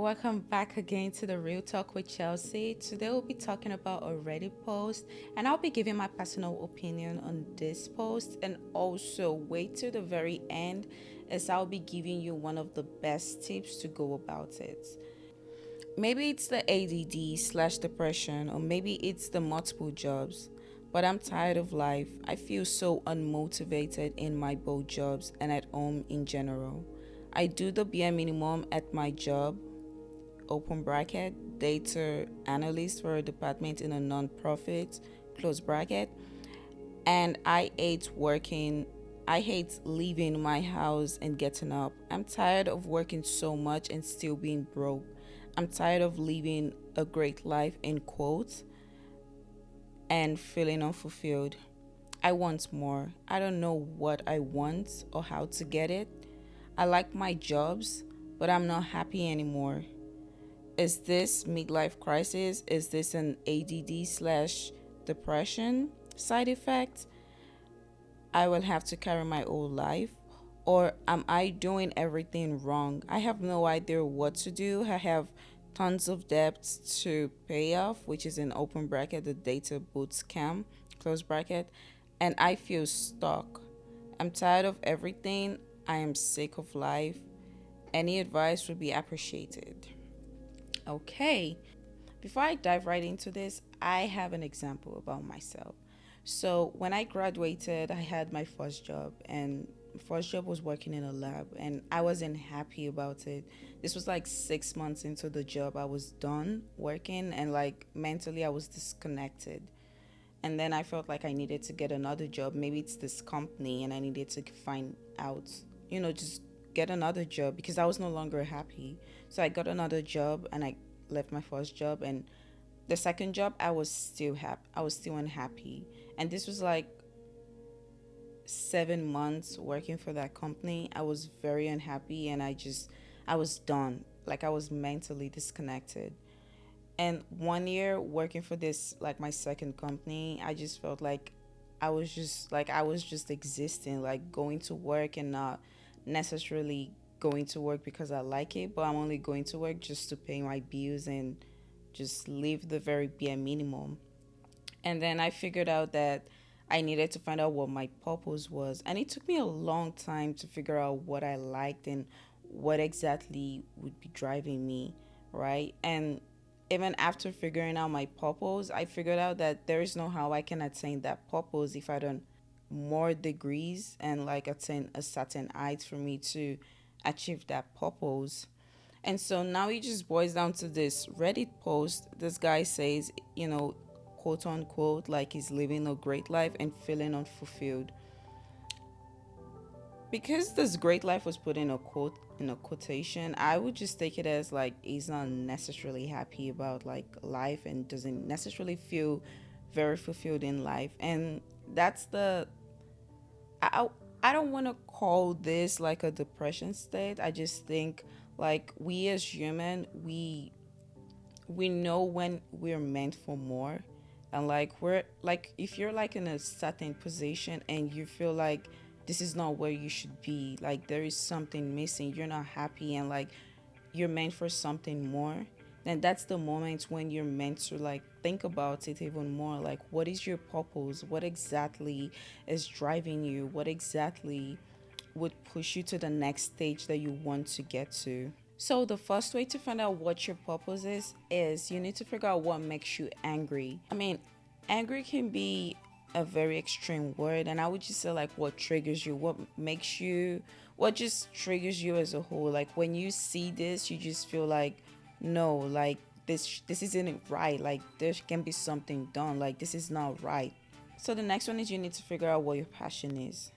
Welcome back again to the Real Talk with Chelsea. Today we'll be talking about a Reddit post, and I'll be giving my personal opinion on this post. And also, wait till the very end, as I'll be giving you one of the best tips to go about it. Maybe it's the ADD/depression, or maybe it's the multiple jobs. But I'm tired of life. I feel so unmotivated in my both jobs and at home in general. I do the bare minimum at my job, open bracket, data analyst for a department in a non-profit, close bracket, and I hate leaving my house and getting up. I'm tired of working so much and still being broke. I'm tired of living a great life in quotes and feeling unfulfilled. I want more. I don't know what I want or how to get it. I like my jobs, but I'm not happy anymore. Is this midlife crisis? Is this an ADD/depression side effect I will have to carry my whole life? Or am I doing everything wrong? I have no idea what to do. I have tons of debts to pay off, which is in open bracket, the data boot scam, close bracket, and I feel stuck. I'm tired of everything. I am sick of life. Any advice would be appreciated. Okay, before I dive right into this, I have an example about myself. So, when I graduated, I had my first job, and first job was working in a lab, and I wasn't happy about it. This was like 6 months into the job. I was done working, and like mentally, I was disconnected. And then I felt like I needed to get another job. Maybe it's this company, and I needed to find out, just get another job because I was no longer happy. So I got another job, and I left my first job. And the second job, I was still happy. I was still unhappy. And this was like 7 months working for that company. I was very unhappy, and I was done. Like I was mentally disconnected. And 1 year working for this, like my second company, I just felt like I was just existing, like going to work and not necessarily going to work because I like it, but I'm only going to work just to pay my bills and just live the very bare minimum. And then I figured out that I needed to find out what my purpose was. And it took me a long time to figure out what I liked and what exactly would be driving me, right? And even after figuring out my purpose, I figured out that there is no how I can attain that purpose if I don't more degrees and like attain a certain height for me to achieve that purpose. And so now it just boils down to this Reddit post. This guy says, quote unquote, like he's living a great life and feeling unfulfilled. Because this great life was put in a quote, in a quotation, I would just take it as like he's not necessarily happy about like life and doesn't necessarily feel very fulfilled in life. And that's the I I don't want to call this like a depression state. I just think like we as human, we know when we're meant for more. And like we're like if you're like in a certain position and you feel like this is not where you should be, like there is something missing, you're not happy, and like you're meant for something more, then that's the moment when you're meant to like think about it even more. Like what is your purpose? What exactly is driving you? What exactly would push you to the next stage that you want to get to? So the first way to find out what your purpose is you need to figure out what makes you angry. I mean, angry can be a very extreme word, and I would just say like what triggers you, what just triggers you as a whole. Like when you see this, you just feel like no, like this isn't right. Like there can be something done. Like this is not right. So the next one is you need to figure out what your passion is.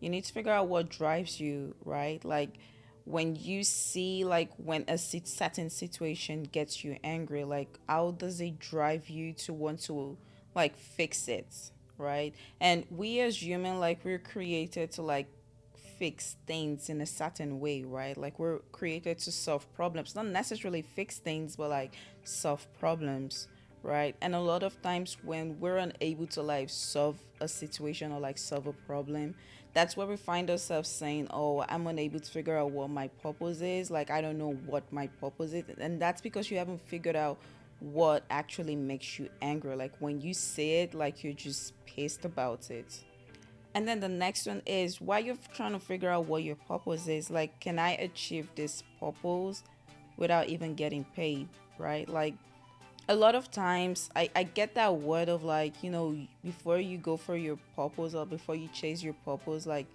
You need to figure out what drives you, right? Like when you see like when a certain situation gets you angry, like how does it drive you to want to like fix it, right? And we as human, like we're created to like fix things in a certain way, right? Like we're created to solve problems, not necessarily fix things, but like solve problems, right? And a lot of times when we're unable to like solve a situation or like solve a problem, that's where we find ourselves saying, "Oh, I'm unable to figure out what my purpose is. Like I don't know what my purpose is." And that's because you haven't figured out what actually makes you angry. Like when you say it, like you're just pissed about it. And then the next one is while you're trying to figure out what your purpose is, like, can I achieve this purpose without even getting paid, right? Like, a lot of times I get that word of like, before you go for your purpose or before you chase your purpose, like,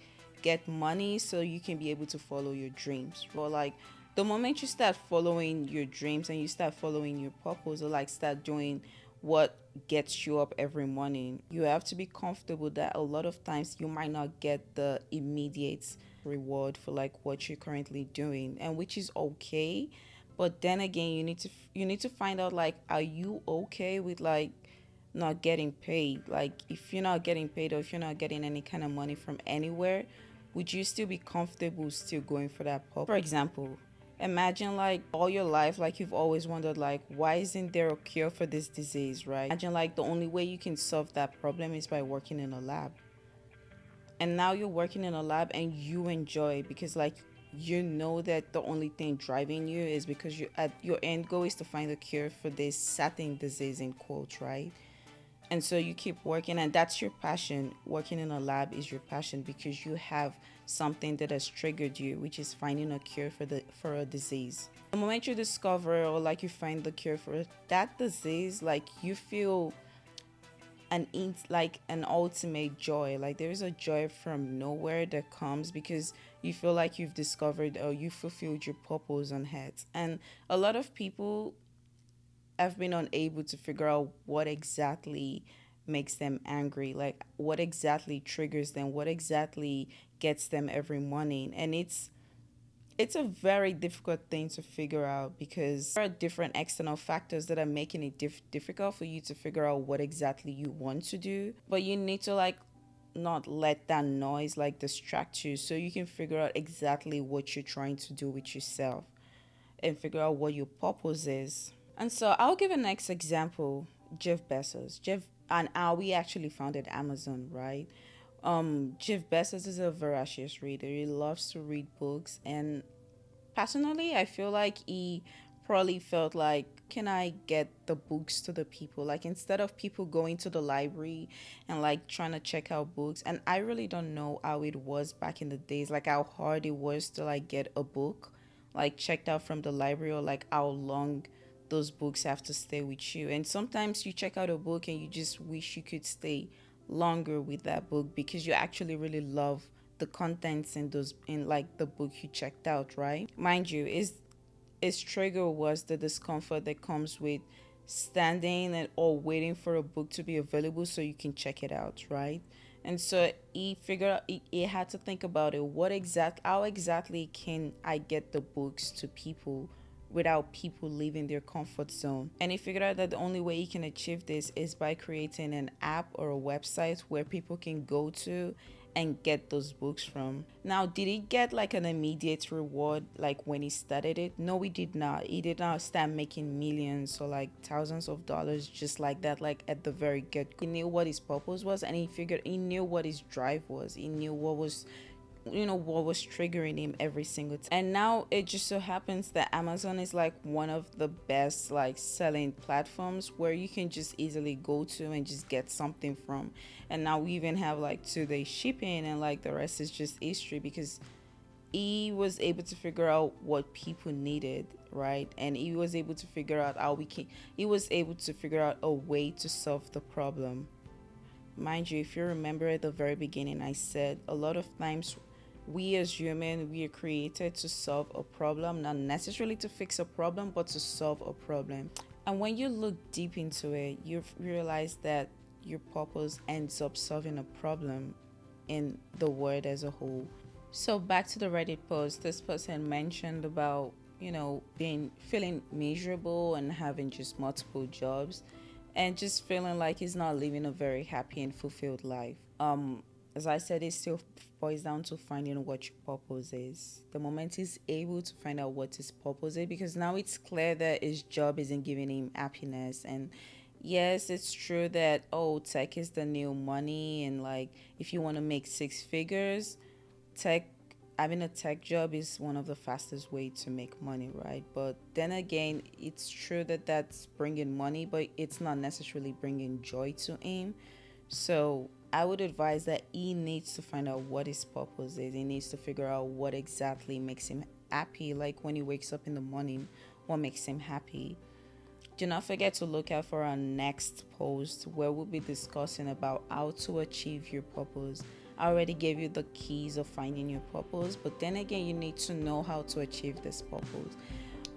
get money so you can be able to follow your dreams. But like, the moment you start following your dreams and you start following your purpose or like start doing what gets you up every morning, you have to be comfortable that a lot of times you might not get the immediate reward for like what you're currently doing, and which is okay. But then again, you need to find out, like, are you okay with like not getting paid? Like, if you're not getting paid or if you're not getting any kind of money from anywhere, would you still be comfortable still going for that pop? For example, imagine like all your life, like you've always wondered, like, why isn't there a cure for this disease, right? Imagine like the only way you can solve that problem is by working in a lab. And now you're working in a lab and you enjoy it because like you know that the only thing driving you is because you at your end goal is to find a cure for this certain disease in quotes, right? And so you keep working, and that's your passion. Working in a lab is your passion because you have something that has triggered you, which is finding a cure for a disease. The moment you discover or like you find the cure for that disease, like you feel like an ultimate joy. Like there's a joy from nowhere that comes because you feel like you've discovered or you fulfilled your purpose on head. And a lot of people have been unable to figure out what exactly makes them angry, like what exactly triggers them, what exactly gets them every morning. And it's a very difficult thing to figure out because there are different external factors that are making it difficult for you to figure out what exactly you want to do. But you need to like not let that noise like distract you so you can figure out exactly what you're trying to do with yourself and figure out what your purpose is. And so I'll give a next example. Jeff Bezos. Jeff and how we actually founded Amazon, right? Jeff Bezos is a voracious reader. He loves to read books, and personally, I feel like he probably felt like, can I get the books to the people? Like, instead of people going to the library and like trying to check out books. And I really don't know how it was back in the days, like how hard it was to like get a book like checked out from the library, or like how long those books have to stay with you. And sometimes you check out a book and you just wish you could stay longer with that book because you actually really love the contents in those in like the book you checked out, right? Mind you, is his trigger was the discomfort that comes with standing and or waiting for a book to be available so you can check it out, right? And so he figured out he had to think about it. How exactly can I get the books to people without people leaving their comfort zone? And he figured out that the only way he can achieve this is by creating an app or a website where people can go to and get those books from. Now, did he get like an immediate reward like when he started it? No, he did not. He did not start making millions or like thousands of dollars just like that, like at the very get. He knew what his purpose was, and he knew what his drive was. He knew what was triggering him every single time. And now it just so happens that Amazon is like one of the best like selling platforms where you can just easily go to and just get something from. And now we even have like 2 day shipping, and like the rest is just history because he was able to figure out what people needed, right? And he was able to figure out he was able to figure out a way to solve the problem. Mind you, if you remember at the very beginning, I said a lot of times we as human, we are created to solve a problem, not necessarily to fix a problem, but to solve a problem. And when you look deep into it, you realize that your purpose ends up solving a problem in the world as a whole. So back to the Reddit post, this person mentioned about, being feeling miserable and having just multiple jobs and just feeling like he's not living a very happy and fulfilled life. As I said, it still boils down to finding what your purpose is. The moment he's able to find out what his purpose is, because now it's clear that his job isn't giving him happiness and Yes, it's true that, oh, tech is the new money, and like if you want to make six figures, tech having a tech job is one of the fastest way to make money, right? But then again, it's true that that's bringing money, but it's not necessarily bringing joy to him. So I would advise that he needs to find out what his purpose is. He needs to figure out what exactly makes him happy, like when he wakes up in the morning, what makes him happy. Do not forget to look out for our next post where we'll be discussing about how to achieve your purpose. I already gave you the keys of finding your purpose, but then again, you need to know how to achieve this purpose.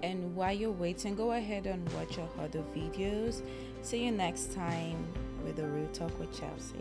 And while you're waiting, go ahead and watch our other videos. See you next time with the Real Talk with Chelsea.